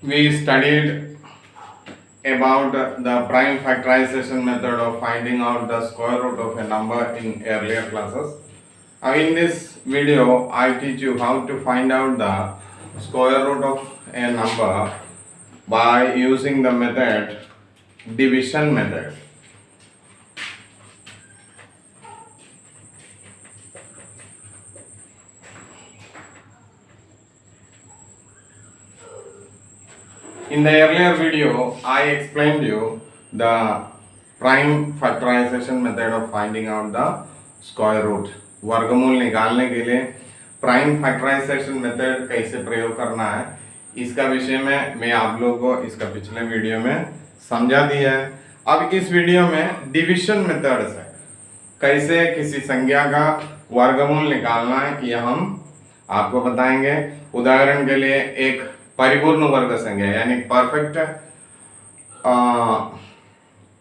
We studied about the prime factorization method of finding out the square root of a number in earlier classes. In this video, I teach you how to find out the square root of a number by using the method division method. In the earlier video, I explained you the prime factorization method of finding out the square root. वर्गमूल निकालने के लिए prime factorisation method कैसे प्रयोग करना है इसका विषय में मैं आप लोगों को इसका पिछले वीडियो में समझा दिया है। अब इस वीडियो में डिवीजन मेथड से कैसे किसी संख्या का वर्गमूल निकालना है यह हम आपको बताएंगे। उदाहरण के लिए एक परिपूर्ण वर्ग संख्या यानी परफेक्ट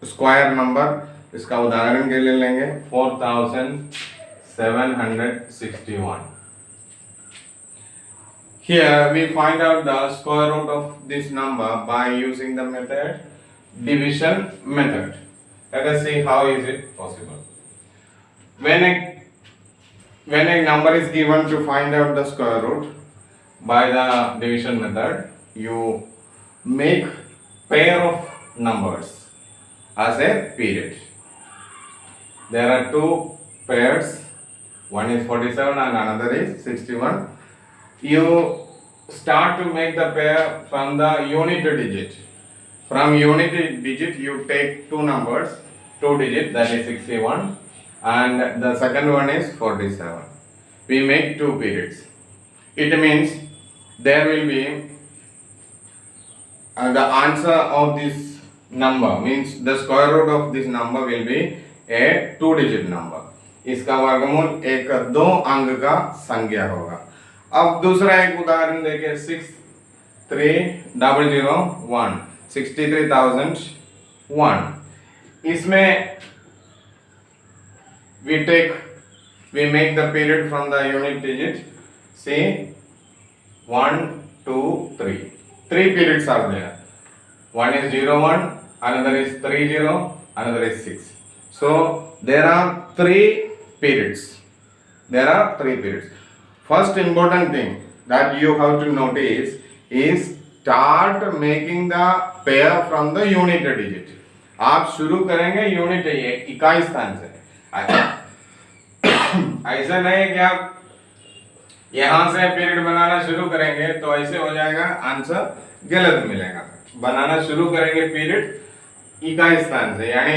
स्क्वायर नंबर, इसका उदाहरण के लिए लेंगे 4761. Here we find out the square root of this number by using the method division method. Let us see how is it possible. When a number is given to find out the square root by the division method, you make pair of numbers as a period. There are two pairs, one is 47 and another is 61. You start to make the pair from the unit digit. From unit digit you take two numbers, two digit, that is 61, and the second one is 47. We make two periods. It means there will be the answer of this number, means the square root of this number will be a two digit number. इसका वर्गमूल एक दो अंक का संख्या होगा। अब दूसरा एक उदाहरण देखिए 63001 63001। इसमें we make the period from the unit digit. See 1 2 3 three periods are there. One is 01, another is 30, another is 6. So there are three periods. First important thing that you have to notice is start making the pair from the unit digit. आप शुरू करेंगे unit इकाई स्थान से। ऐसा नहीं कि आप यहाँ से पीरियड बनाना शुरू करेंगे तो ऐसे हो जाएगा, आंसर गलत मिलेगा। बनाना शुरू करेंगे पीरियड इकाई स्थान से यानी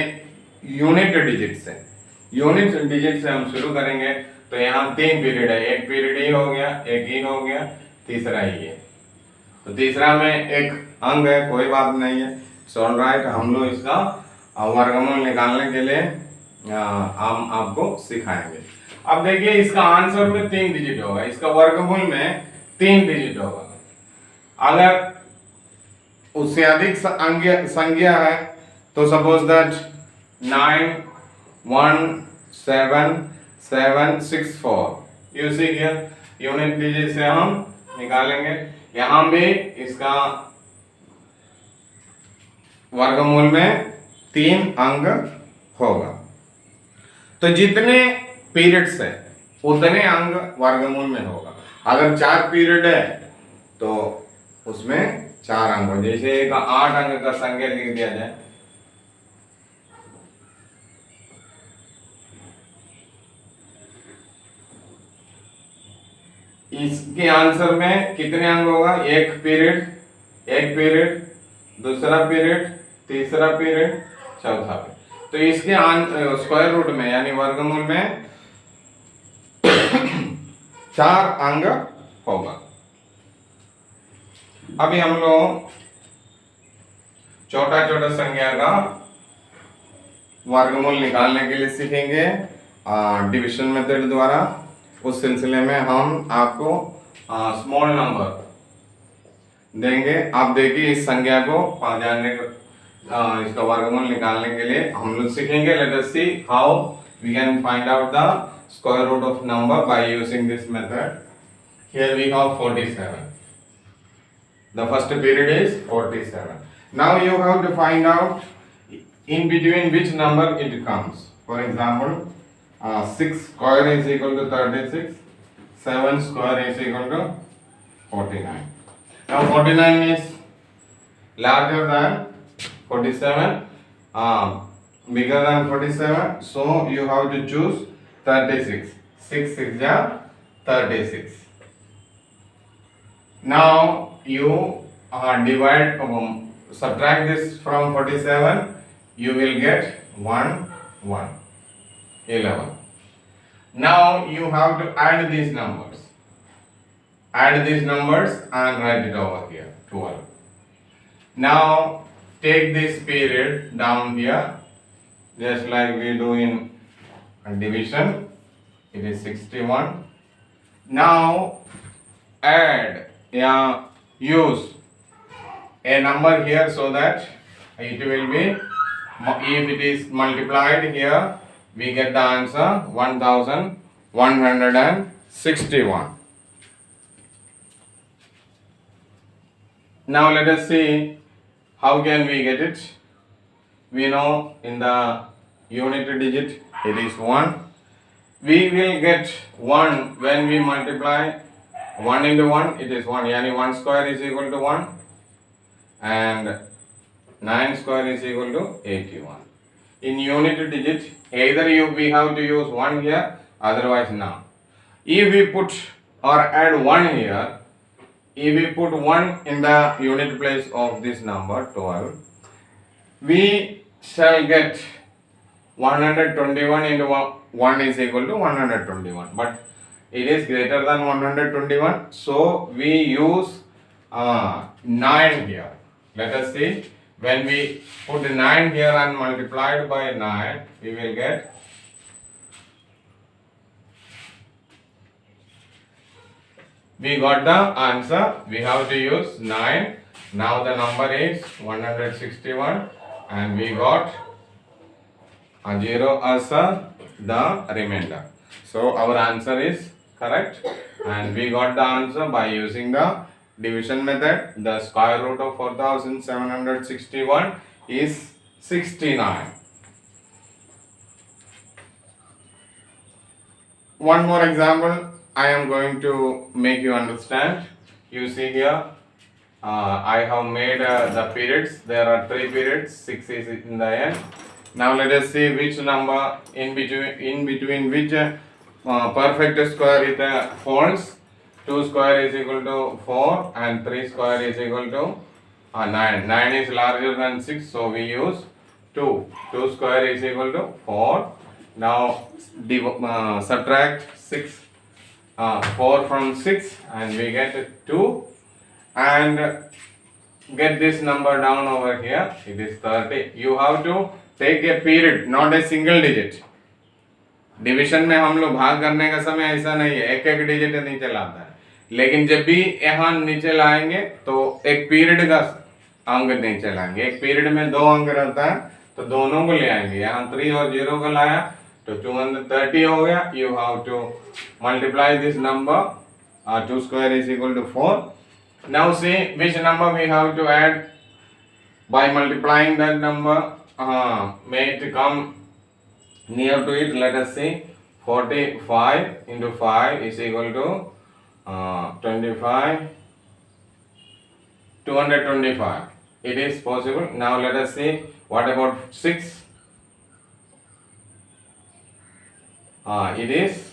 यूनिट डिजिट से। यूनिट डिजिट से हम शुरू करेंगे तो यहाँ तीन पीरियड है, एक पीरियड ही हो गया, एक ही हो गया, तीसरा ही है। तो तीसरा में एक अंग है, कोई बात नहीं है, ऑल राइट। हम लोग इसका वर्गमूल निकालने के लिए हम आपको सिखाएंगे। अब देखिए इसका आंसर में तीन डिजिट होगा, इसका वर्गमूल में तीन डिजिट होगा। अगर उससे अधिक संख्या है तो suppose that 917764 you see here unit digit से हम निकालेंगे। यहां भी इसका वर्गमूल में तीन अंक होगा। तो जितने पीरियड्स है उतने अंक वर्गमूल में होगा। अगर 4 पीरियड है तो उसमें 4 अंक, जैसे एक 8 अंक का संख्या लिख दिया जाए। इसके आंसर में कितने अंक होगा? एक पीरियड, दूसरा पीरियड, तीसरा पीरियड, चौथा पीरियड। तो इसके स्क्वायर रूट में यानी वर्गमूल में 4 अंक होगा। अभी हम लोग छोटा संख्या का वर्गमूल निकालने के लिए सीखेंगे डिवीजन मेथड द्वारा। उस सिलसिले में हम आपको स्मॉल नंबर देंगे। आप देखिए इस संख्या को जानने इसका वर्गमूल निकालने के लिए हम लोग सीखेंगे। Let us see how we can find out the square root of number by using this method. Here we have 47। The first period is 47. Now you have to find out in between which number it comes. For example, 6 square is equal to 36, 7 square is equal to 49. Now 49 is larger than 47, bigger than 47, so you have to choose 36. 6 6 ja 36. Now you divide, subtract this from 47, you will get 1 1 11. Now you have to add these numbers. Add these numbers and write it over here, 12. Now take this period down here, just like we do in division. It is 61. Now add, use a number here so that it will be, if it is multiplied here, we get the answer 1161. Now let us see how can we get it. We know in the unit digit it is 1. We will get 1 when we multiply 1 into 1, it is 1. Yani 1 square is equal to 1 and 9 square is equal to 81. In unit digit, either we have to use 1 here, otherwise no. If we put or add 1 here, if we put 1 in the unit place of this number 12, we shall get 121 into 1 is equal to 121, but it is greater than 121, so we use 9 here. Let us see, when we put 9 here and multiplied by 9, we will get we got the answer. We have to use 9. Now the number is 161 and we got a 0 as the remainder. So our answer is correct and we got the answer by using the division method. The square root of 4761 is 69. One more example I am going to make you understand. You see here, I have made the periods. There are 3 periods, 6 is in the end. Now let us see which number in between which perfect square it falls. 2 square is equal to 4 and 3 square is equal to 9. 9 is larger than 6, so we use 2. 2 square is equal to 4. Now subtract 4 from 6 and we get 2 and get this number down over here. It is 30. You have to take a period, not a single digit. Division में हम लोग भाग करने का समय ऐसा नहीं है, एक एक डिजिट नीचे लाता है, लेकिन जब भी यहाँ नीचे लाएंगे तो एक पीरियड का अंक नीचे लाएंगे. एक पीरियड में 2 अंक रहता है तो दोनों को ले आएंगे. यहाँ 3 और 0 को लाया तो 230 हो गया. You have to multiply this number. 2 square is equal to 4. Now see which number we have to add by multiplying that number. May it come near to it. Let us see. 45 into 5 is equal to 25. 225. It is possible. Now let us see. What about 6? It is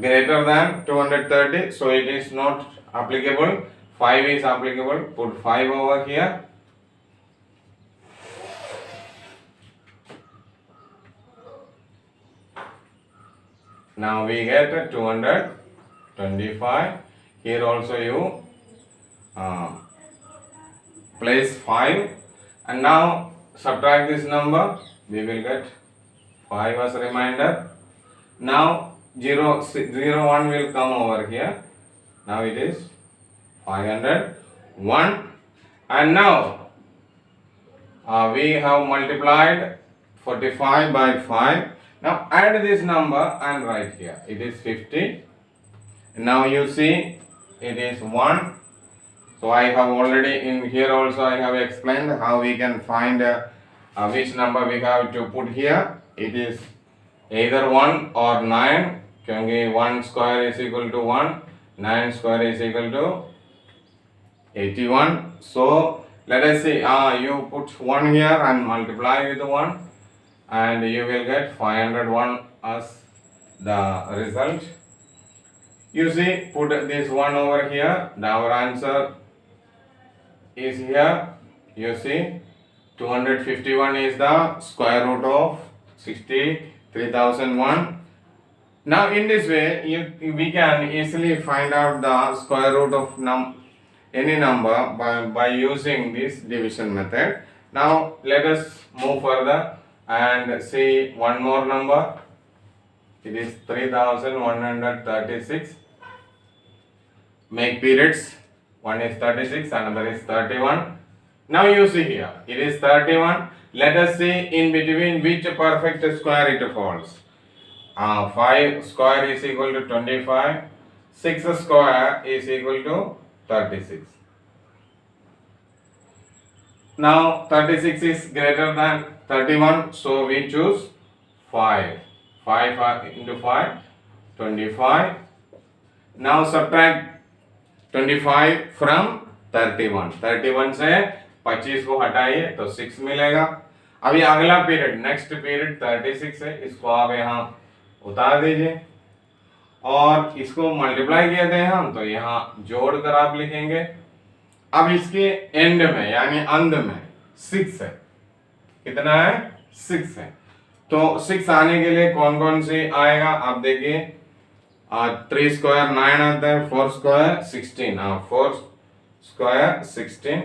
greater than 230, so it is not applicable. 5 is applicable. Put 5 over here. Now we get 225. Here also you place 5 and now subtract this number. We will get 5 as a remainder. Now 0 1 will come over here. Now it is 501 and now we have multiplied 45 by 5. Now add this number and write here. It is 50. Now you see it is 1. So I have already in here also I have explained how we can find which number we have to put here. It is either 1 or 9, क्योंकि 1 square is equal to 1, 9 square is equal to 81. So let us see, you put 1 here and multiply with 1 and you will get 501 as the result. You see, put this 1 over here, our answer is here. You see, 251 is the square root of 63,001. Now in this way we can easily find out the square root of any number by using this division method. Now let us move further and see one more number. It is 3136. Make periods. One is 36, another is 31. Now you see here, it is 31. Let us see in between which perfect square it falls. 5 square is equal to 25. 6 square is equal to 36. Now 36 is greater than 31, so we choose 5. 5 into 5, 25. Now subtract 25 from 31. 31 से 25 को हटाइए तो 6 मिलेगा. अभी अगला period, next period 36 है, इसको आप यहाँ उतार दीजिए और इसको मल्टीप्लाई किए थे हम, तो यहाँ जोड़कर आप लिखेंगे. अब इसके एंड में यानी अंत में 6 है. कितना है? 6 है. तो 6 आने के लिए कौन कौन से आएगा आप देखिए. 3 स्क्वायर 9 आता है, 4 स्क्वायर 16. 4 स्क्वायर 16,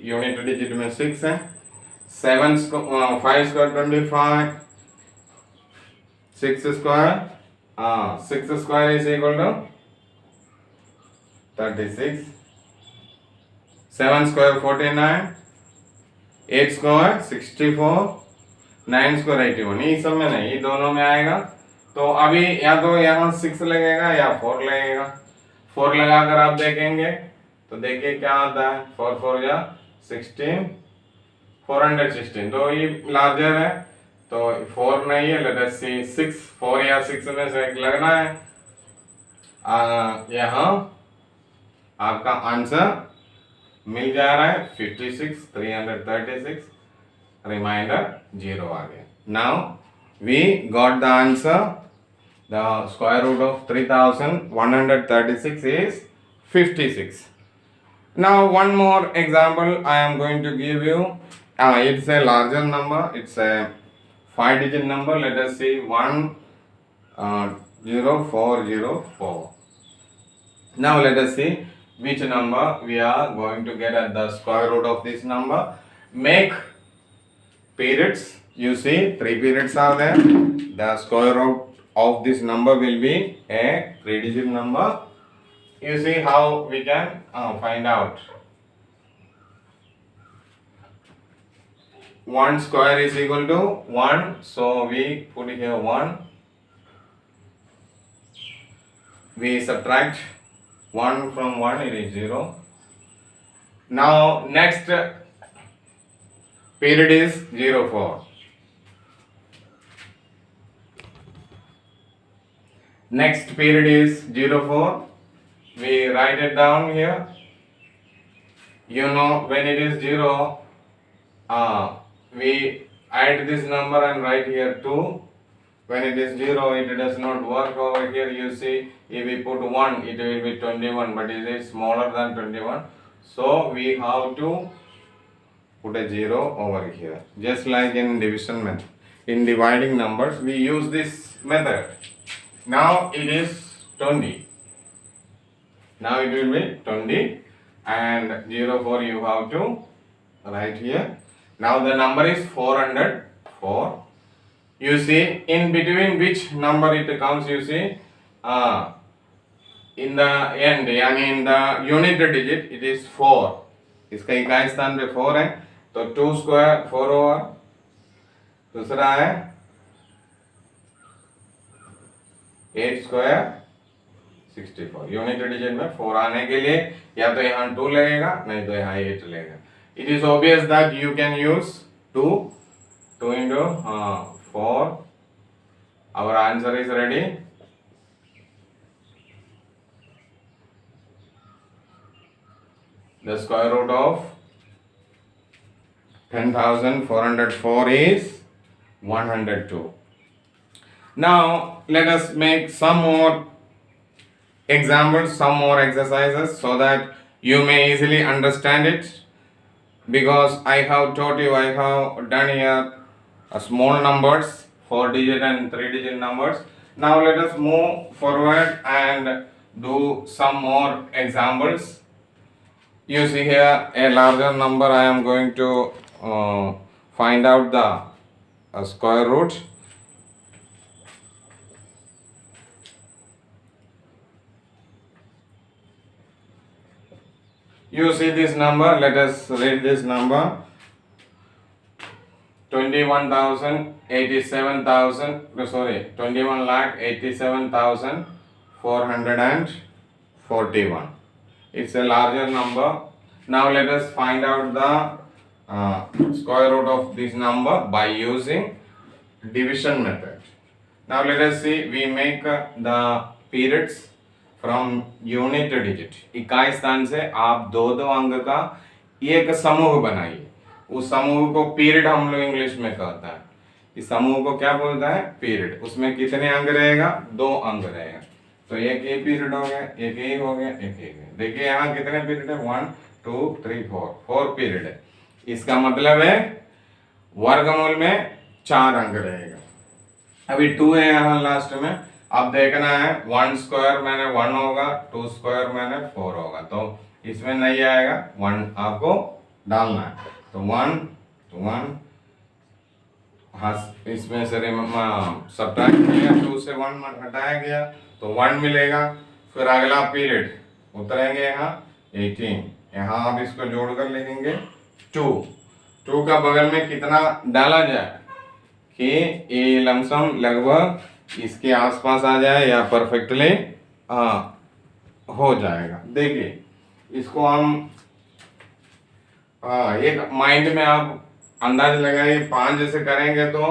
यूनिट डिजिट में 6 है. 5 square 25, 6 square 6 square is equal to 36. 7 square 49, 8 square 64, 9 square 81. ये सब में नहीं, ये दोनों में आएगा. तो अभी या तो यहाँ 6 लगेगा या 4 लगेगा. 4 लगाकर आप देखेंगे तो देखिए क्या आता है. 4 4 या 16, 416. तो ये लार्जर है तो 4 नहीं है. लेट अस सी 6. 4 या 6 में से एक लगना है. यहाँ आपका आंसर मिल जा रहा है 56, 336. रिमाइंडर 0 आ गया. Now we got the answer. The square root of 3136 is 56. Now one more example I am going to give you. It's a larger number. It's a 5-digit number. Let us see 10404. Now let us see which number we are going to get at the square root of this number. Make periods. You see 3 periods are there. The square root of this number will be a 3-digit number. You see how we can find out. 1 square is equal to 1, so we put here 1. We subtract 1 from 1, it is 0. Now next period is 04. Next period is 04. We write it down here. You know when it is 0, we add this number and write here 2. When it is 0, it does not work over here. You see, if we put 1, it will be 21, but it is smaller than 21. So we have to put a 0 over here. Just like in division method. In dividing numbers, we use this method. Now it is 20. Now it will be 20 and 04 you have to write here. Now the number is 404. You see in between which number it comes, you see in the end यानी in the unit digit it is 4. इसका इकाई स्थान पे 4 है तो 2 square 4 होगा. दूसरा है 8 स्क्वायर 64। यूनिट डिजिट में 4 आने के लिए या तो यहाँ 2 लगेगा, नहीं तो यहाँ 8 लगेगा. It is obvious that you can use 2 into 4. Our answer is ready. The square root of 10,404 is 102. Now let us make some more examples, some more exercises so that you may easily understand it, because I have taught you, I have done here small numbers, 4 digit and 3 digit numbers. Now let us move forward and do some more examples. You see here a larger number. I am going to find out the square root. You see this number, let us read this number. 21,87,441. It's a larger number. Now let us find out the square root of this number by using division method. Now let us see, we make the periods from unit digit. इकाई स्थान से आप दो दो अंक का एक समूह बनाइए. उस समूह को पीरियड हम लोग इंग्लिश में कहता है. इस समूह को क्या बोलता है? पीरियड. उसमें कितने अंक रहेगा? 2 अंक रहेगा. तो एक ए पीरियड हो गया, एक ए हो गया, एक ए गया. देखिए यहाँ कितने पीरियड है? 1 2 3 4 पीरियड है. इसका मतलब है वर्गमूल में 4 अंक रहेगा. अभी 2 है यहाँ लास्ट में. अब देखना है 1 स्क्वायर मैंने 1 होगा, 2 स्क्वायर मैंने 4 होगा. तो इसमें नहीं आएगा, 1 आपको डालना है. तो 1 हाँ, इसमें से सब्ट्रैक्ट किया, 2 से 1 हटाया गया तो 1 मिलेगा. फिर अगला पीरियड उतरेंगे यहाँ 18. यहाँ आप इसको जोड़कर लिखेंगे 2 का बगल में कितना डाला जाए कि ये लमसम लगभग इसके आसपास आ जाए या परफेक्टली हो जाएगा. देखिए इसको हम एक माइंड में आप अंदाज लगाइए. 5 से करेंगे तो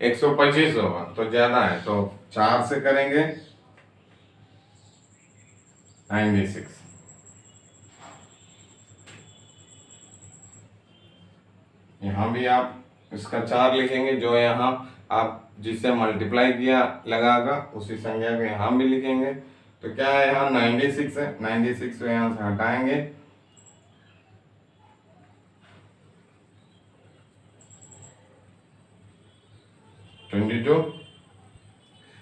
125 होगा, तो ज्यादा है. तो 4 से करेंगे 96. यहाँ भी आप इसका 4 लिखेंगे, जो यहाँ आप जिससे मल्टीप्लाई किया लगाकर उसी संख्या को यहाँ भी लिखेंगे. तो क्या है, यहाँ 96 है. 96 को यहाँ से हटाएंगे.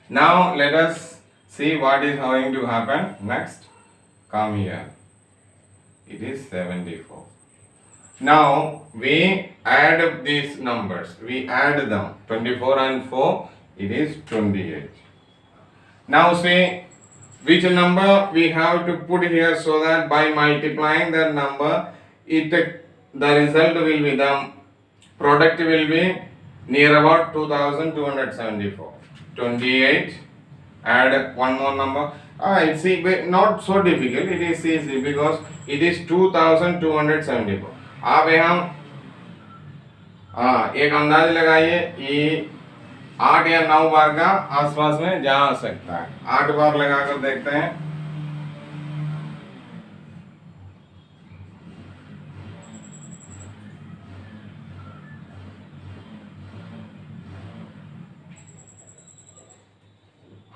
Now let us see what is going to happen next. Come here. It is 74. Now we add these numbers. We add them. 24 and 4. It is 28. Now see which number we have to put here, so that by multiplying that number, the result will be, the product will be near about 2274. 28. Add one more number. It's not so difficult. It is easy because it is 2274. आप यहाँ एक अंदाज लगाइए कि 8 या 9 बार का आसपास में जा सकता है. 8 बार लगाकर देखते हैं.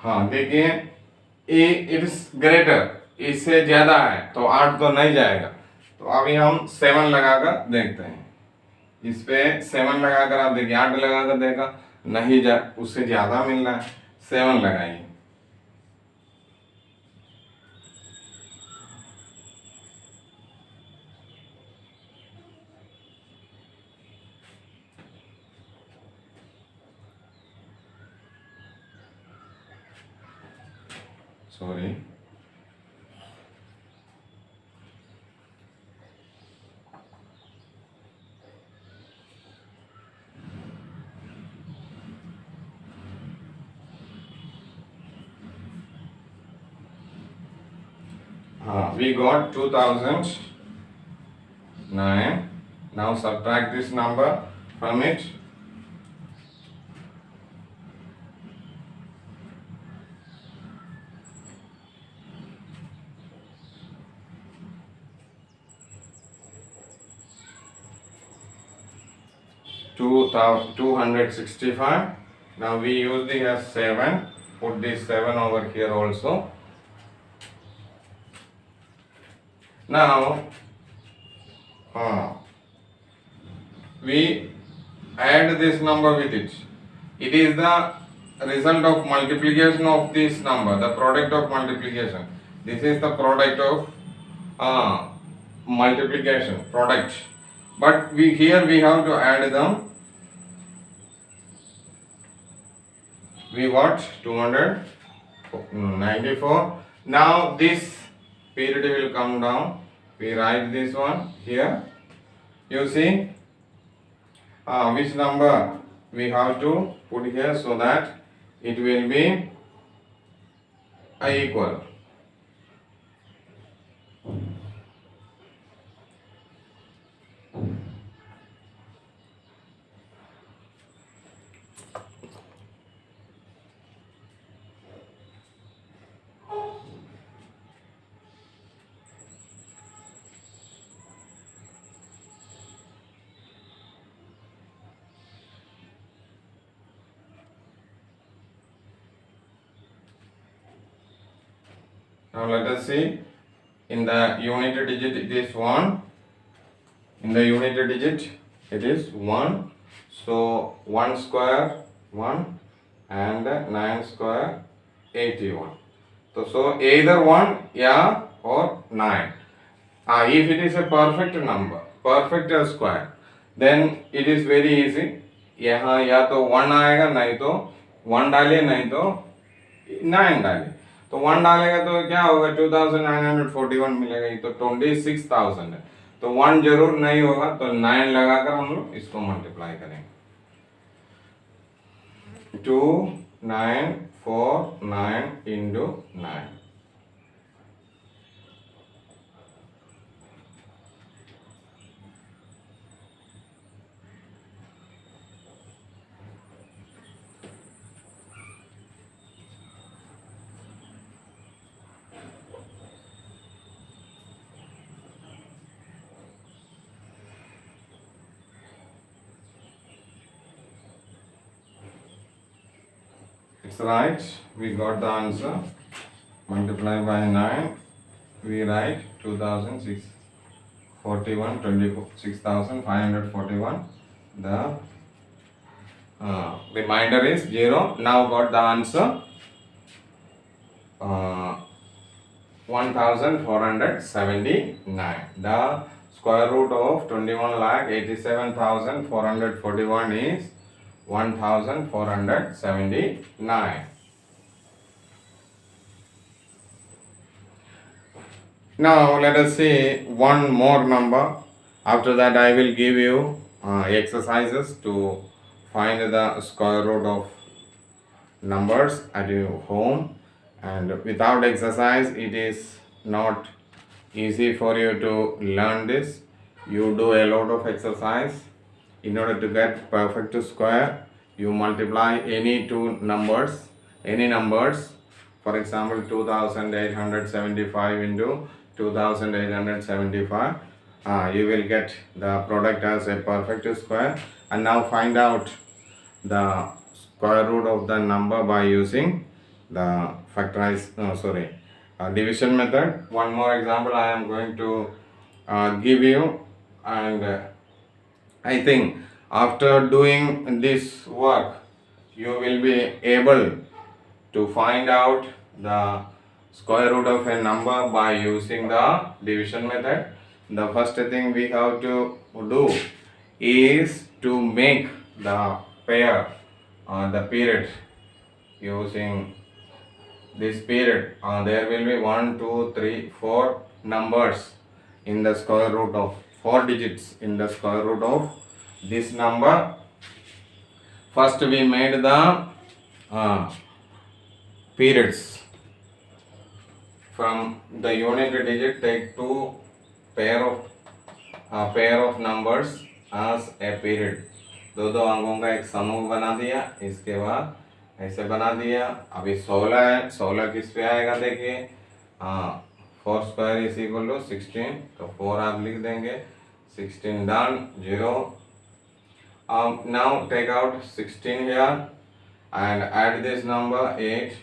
हाँ देखिए, इट्स ग्रेटर, इससे ज्यादा है तो 8 तो नहीं जाएगा. तो अभी हम 7 लगाकर देखते हैं. इस पे 7 लगाकर आप देखिए, 8 लगाकर देखा नहीं जा, उससे ज्यादा मिल रहा है. 7 लगाइए. Sorry, We got 2009. Now subtract this number from it. Two 265. Now we use the as 7. Put this 7 over here also. Now we add this number with it. It is the result of multiplication of this number, the product of multiplication. This is the product of multiplication, product. But here we have to add them. We got 294. Now this period will come down. We write this one here. You see which number we have to put here so that it will be equal. Now let us see, in the unit digit it is 1, in the unit digit it is 1, so 1 square 1 and 9 square 81. So either 1 yeah or 9. If it is a perfect number, perfect square, then it is very easy. यहाँ या तो 1 आएगा, नहीं तो 1 डालिए, नहीं तो 9 डालिए. तो 1 डालेगा तो क्या होगा, 2941 मिलेगा. ये तो 26,000 है, तो 1 जरूर नहीं होगा, तो 9 लगाकर हम लोग इसको मल्टीप्लाई करेंगे. 2949 into 9. It's right, we got the answer. Multiply by 9, we write 2641, 26,541. The remainder is 0. Now got the answer 1479. The square root of 21,87,441 is 1479. Now let us see one more number. After that I will give you exercises to find the square root of numbers at your home, and without exercise it is not easy for you to learn this. You do a lot of exercise. In order to get perfect square, you multiply any numbers. For example, 2875 into 2875. You will get the product as a perfect square. And now find out the square root of the number by using the division method. One more example I am going to give you, and I think after doing this work, you will be able to find out the square root of a number by using the division method. The first thing we have to do is to make the pair, the period, using this period. There will be 1, 2, 3, 4 numbers in the square root of 4 digits in the square root of this number. First we made the periods. from the unit digit take two pair of numbers as a period. दो अंकों का एक समूह बना दिया, इसके बाद ऐसे बना दिया. अभी 16 है, 16 किस पे आएगा देखिए. 4 स्क्वायर इज इक्वल टू 16, तो 4 आप लिख देंगे. 16 done, 0. Now take out 16 here and add this number 8.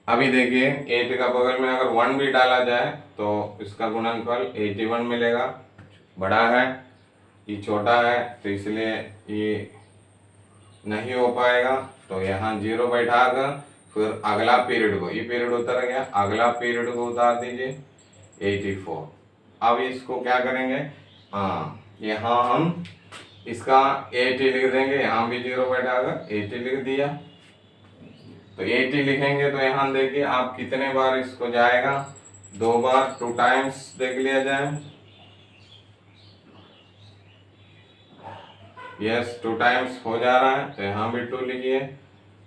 अभी देखिए 8 का बगल में अगर 1 भी डाला जाए तो इसका गुणनफल 81 मिलेगा. बड़ा है, ये छोटा है, तो इसलिए ये नहीं हो पाएगा. तो यहाँ 0 बैठा कर फिर अगला पीरियड को, ये पीरियड उतर गया, अगला पीरियड को उतार दीजिए 84. अब इसको क्या करेंगे, यहाँ हम इसका 80 लिख देंगे. यहाँ भी 0 बैठा कर 80 लिख दिया. तो 80 लिखेंगे तो यहाँ देखिए आप कितने बार इसको जाएगा, 2 बार, 2 टाइम्स देख लिया जाए. यस, 2 टाइम्स हो जा रहा है, तो यहाँ भी 2 लिखिए.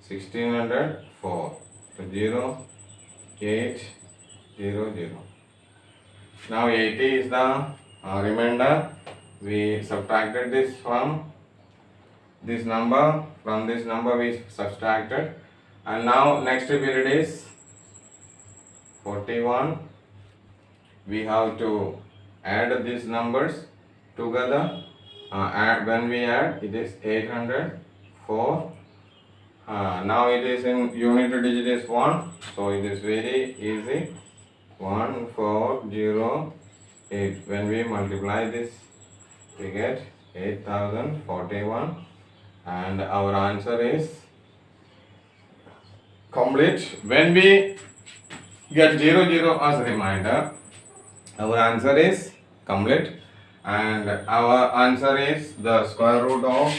1604, तो 0 8 0 0. Now 80 is the remainder. We subtracted this from this number. From this number we subtracted. And now next period is 41. We have to add these numbers together. When we add, it is 804. Now it is in unit digit is 1, so it is very easy. 1408. When we multiply this, we get 8041, and our answer is complete. When we get 0 0 as a reminder, our answer is complete, and our answer is the square root of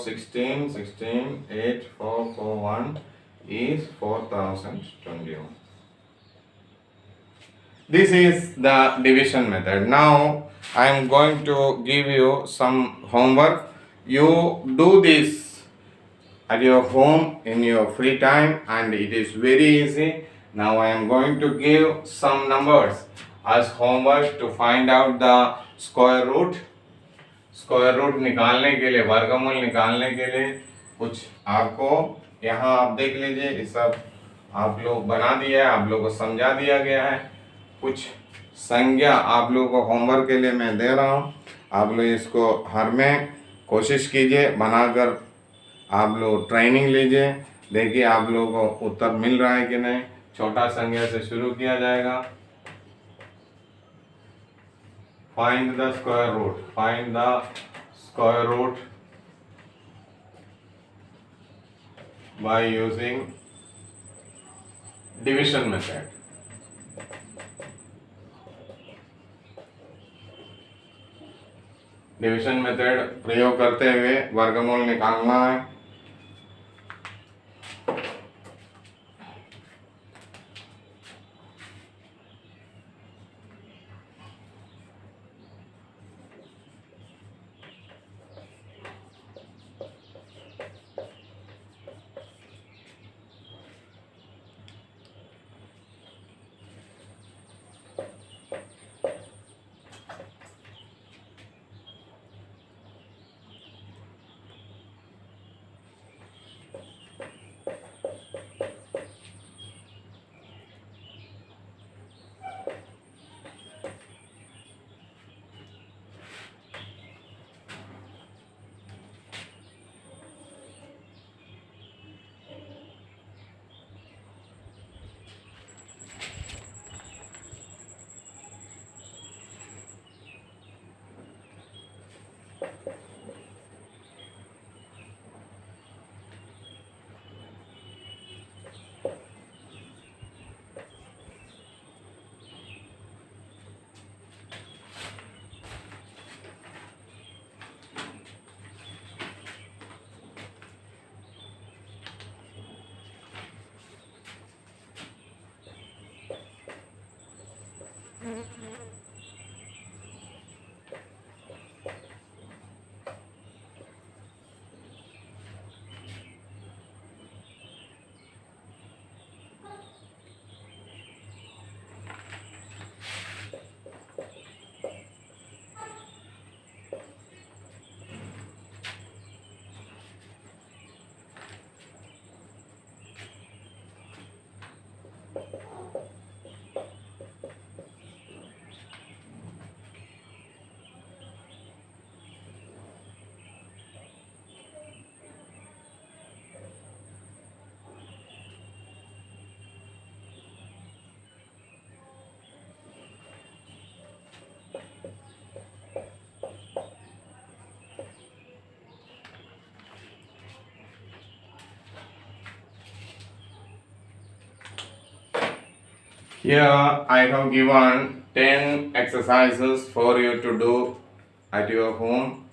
16 8441 is 4021. This is the division method. Now I am going to give you some homework. You do this at your home in your free time, and it is very easy. Now I am going to give some numbers as homework to find out the square root. Square root निकालने के लिए, वर्गमूल निकालने के लिए कुछ आपको यहाँ आप देख लीजिए, ये सब आप लोग बना दिया है, आप लोगों को समझा दिया गया है. कुछ संज्ञा आप लोगों को होमवर्क के लिए मैं दे रहा हूँ. आप लोग इसको हर में कोशिश कीजिए, बनाकर आप लोग ट्रेनिंग लीजिए. देखिए आप लोगों को उत्तर मिल रहा है कि नहीं. छोटा संज्ञा से शुरू किया जाएगा. Find the square root. Find the square root by using division method. Division method प्रयोग करते हुए वर्गमूल निकालना है. Here I have given 10 exercises for you to do at your home.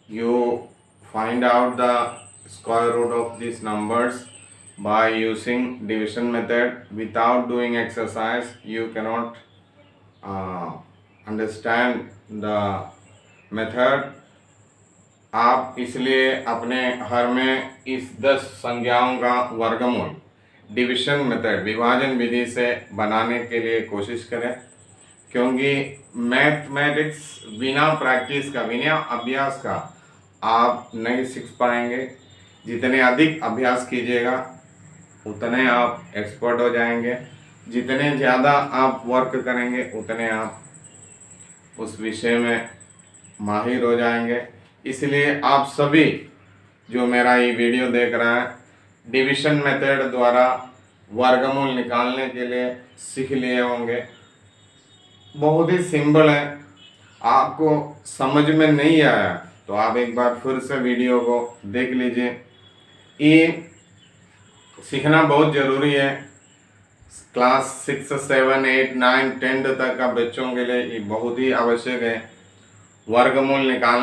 You find out the square root of these numbers by using division method. Without doing exercise, you cannot understand the method. आप इसलिए अपने हर में इस 10 संख्याओं का वर्गमूल division method विभाजन विधि से बनाने के लिए कोशिश करें, क्योंकि मैथमेटिक्स बिना प्रैक्टिस का, बिना अभ्यास का आप नहीं सीख पाएंगे। जितने अधिक अभ्यास कीजिएगा उतने आप एक्सपर्ट हो जाएंगे, जितने ज़्यादा आप वर्क करेंगे उतने आप उस विषय में माहिर हो जाएंगे। इसलिए आप सभी जो मेरा ये वीडियो देख रहा है, डिविजन मेथड द्वारा वर्गमूल निकालने के लिए सीख लिए होंगे। बहुत ही सिंपल है, आपको समझ में नहीं आया तो आप एक बार फिर से वीडियो को देख लीजिए। ये सीखना बहुत ज़रूरी है। क्लास 6, 7, 8, 9, 10 तक का बच्चों के लिए ये बहुत ही आवश्यक है। वर्गमूल निकालना